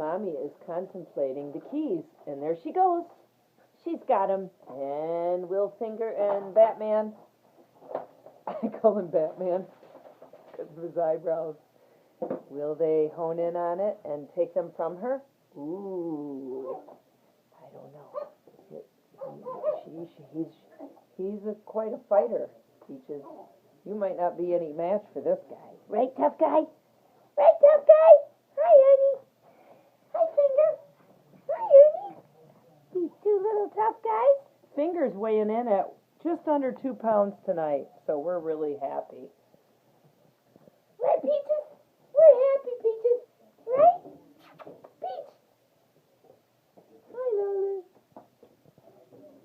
Mommy is contemplating the keys, and there she goes. She's got them, and Will Finger and Batman. I call him Batman because of his eyebrows. Will they hone in on it and take them from her? Ooh, I don't know. He's quite a fighter, Peaches. You might not be any match for this guy. Right, tough guy? Right, tough guy? Hi, honey. Hi, Finger. Hi, honey. These two little tough guys. Finger's weighing in at just under 2 pounds tonight, so we're really happy. Right, Peaches? We're happy, Peaches. Right? Peach. Hi, Lola.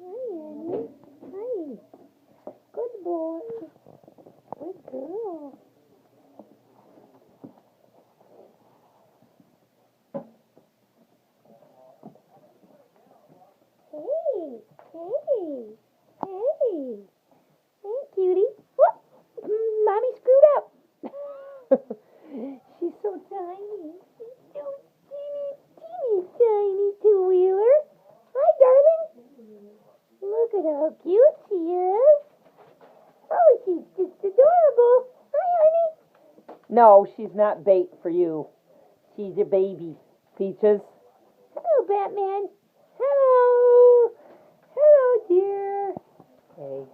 Hi, Annie. Hi. Good boy. Good girl. Hey, hey, hey. Hey, cutie. Whoop. Mommy screwed up. She's so tiny. She's so teeny tiny two-wheeler. Hi, darling. Look at how cute she is. Oh, she's just adorable. Hi, honey. No, she's not bait for you. She's a baby, Peaches. Hello, Batman. Hello. Hello, dear. Hey.